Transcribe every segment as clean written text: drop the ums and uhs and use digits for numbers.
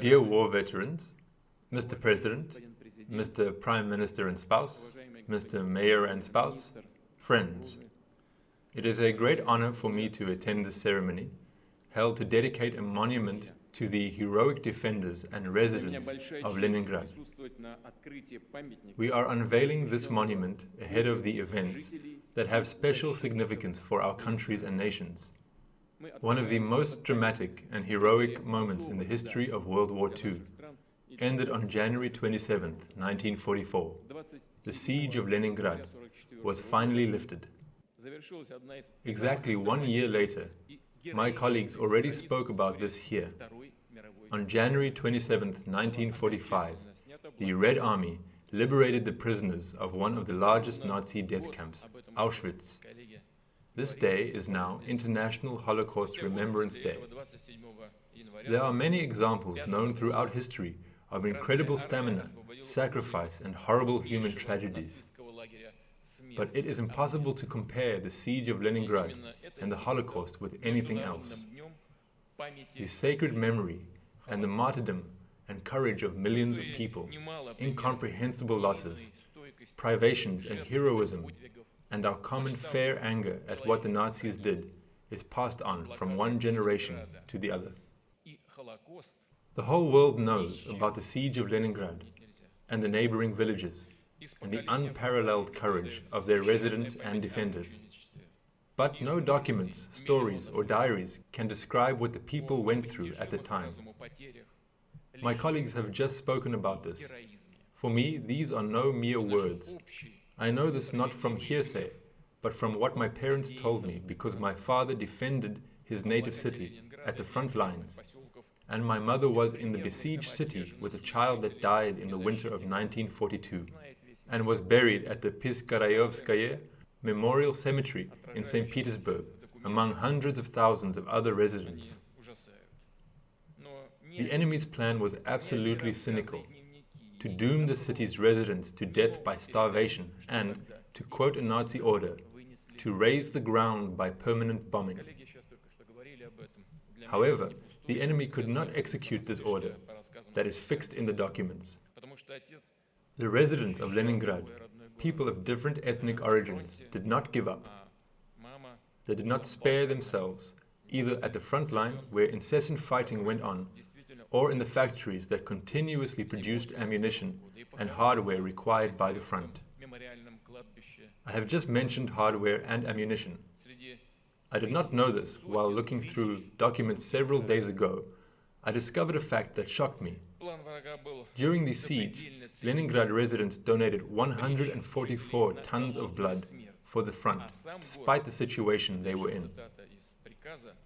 Dear war veterans, Mr. President, Mr. Prime Minister and spouse, Mr. Mayor and spouse, friends, it is a great honor for me to attend this ceremony, held to dedicate a monument to the heroic defenders and residents of Leningrad. We are unveiling this monument ahead of the events that have special significance for our countries and nations. One of the most dramatic and heroic moments in the history of World War II ended on January 27, 1944. The siege of Leningrad was finally lifted. Exactly 1 year later, my colleagues already spoke about this here. On January 27, 1945, the Red Army liberated the prisoners of one of the largest Nazi death camps, Auschwitz. This day is now International Holocaust Remembrance Day. There are many examples known throughout history of incredible stamina, sacrifice, and horrible human tragedies. But it is impossible to compare the siege of Leningrad and the Holocaust with anything else. The sacred memory and the martyrdom and courage of millions of people, incomprehensible losses, privations and heroism, and our common fair anger at what the Nazis did is passed on from one generation to the other. The whole world knows about the siege of Leningrad and the neighboring villages, and the unparalleled courage of their residents and defenders. But no documents, stories, or diaries can describe what the people went through at the time. My colleagues have just spoken about this. For me, these are no mere words. I know this not from hearsay, but from what my parents told me, because my father defended his native city at the front lines, and my mother was in the besieged city with a child that died in the winter of 1942 and was buried at the Piskarayevskaya Memorial Cemetery in St. Petersburg among hundreds of thousands of other residents. The enemy's plan was absolutely cynical: to doom the city's residents to death by starvation and, to quote a Nazi order, to raise the ground by permanent bombing. However, the enemy could not execute this order that is fixed in the documents. The residents of Leningrad, people of different ethnic origins, did not give up. They did not spare themselves, either at the front line where incessant fighting went on, or in the factories that continuously produced ammunition and hardware required by the front. I have just mentioned hardware and ammunition. I did not know this while looking through documents several days ago. I discovered a fact that shocked me. During the siege, Leningrad residents donated 144 tons of blood for the front, despite the situation they were in.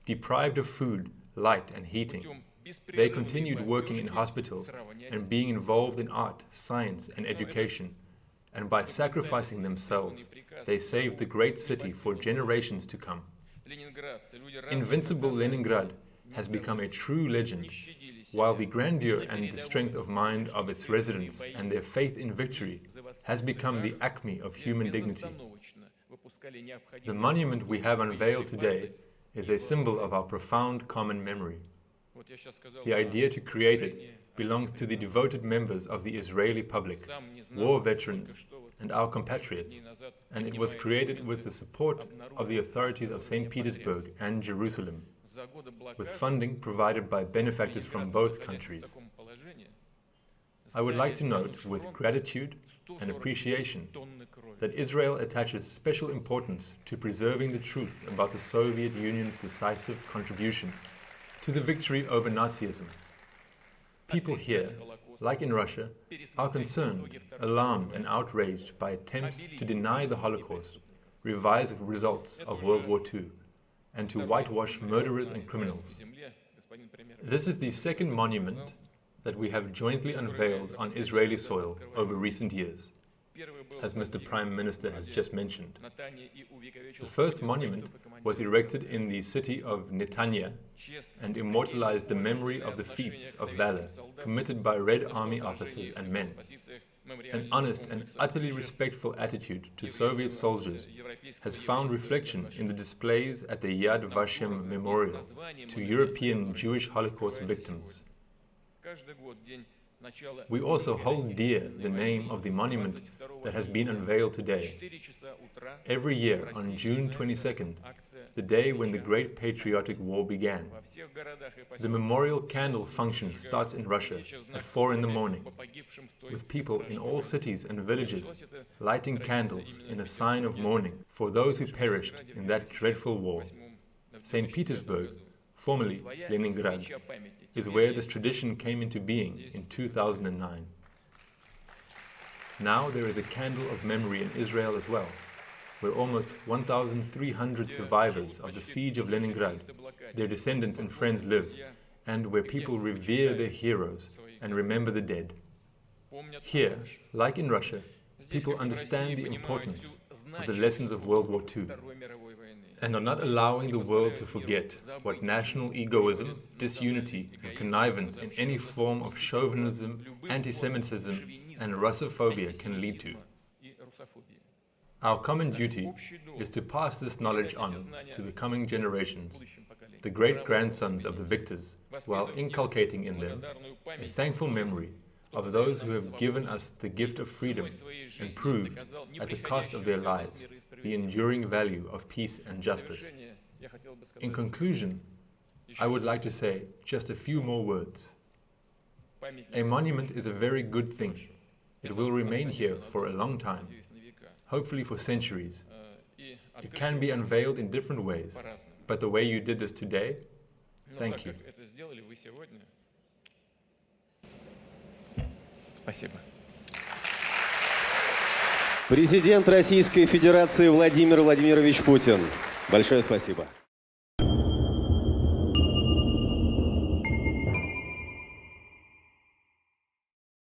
Deprived of food, light, and heating, they continued working in hospitals and being involved in art, science, and education, and by sacrificing themselves, they saved the great city for generations to come. Invincible Leningrad has become a true legend, while the grandeur and the strength of mind of its residents and their faith in victory has become the acme of human dignity. The monument we have unveiled today is a symbol of our profound common memory. The idea to create it belongs to the devoted members of the Israeli public, war veterans, and our compatriots, and it was created with the support of the authorities of St. Petersburg and Jerusalem, with funding provided by benefactors from both countries. I would like to note, with gratitude and appreciation, that Israel attaches special importance to preserving the truth about the Soviet Union's decisive contribution to the victory over Nazism. People here, like in Russia, are concerned, alarmed, and outraged by attempts to deny the Holocaust, revise the results of World War II, and to whitewash murderers and criminals. This is the second monument that we have jointly unveiled on Israeli soil over recent years, as Mr. Prime Minister has just mentioned. The first monument was erected in the city of Netanyahu and immortalized the memory of the feats of valor committed by Red Army officers and men, An honest and utterly respectful attitude to Soviet soldiers has found reflection in the displays at the Yad Vashem Memorial to European Jewish Holocaust victims. We also hold dear the name of the monument that has been unveiled today. Every year on June 22nd, the day when the Great Patriotic War began, the memorial candle function starts in Russia at 4 in the morning, with people in all cities and villages lighting candles in a sign of mourning for those who perished in that dreadful war. St. Petersburg, formerly Leningrad, is where this tradition came into being in 2009. Now there is a candle of memory in Israel as well, where almost 1,300 survivors of the siege of Leningrad, their descendants and friends live, and where people revere their heroes and remember the dead. Here, like in Russia, people understand the importance of the lessons of World War II and are not allowing the world to forget what national egoism, disunity, and connivance in any form of chauvinism, anti-Semitism, and Russophobia can lead to. Our common duty is to pass this knowledge on to the coming generations, the great-grandsons of the victors, while inculcating in them a thankful memory of those who have given us the gift of freedom and proved, at the cost of their lives, the enduring value of peace and justice. In conclusion, I would like to say just a few more words. A monument is a very good thing. It will remain here for a long time, hopefully for centuries. It can be unveiled in different ways, but the way you did this today, thank you. Спасибо. Президент Российской Федерации Владимир Владимирович Путин. Большое спасибо.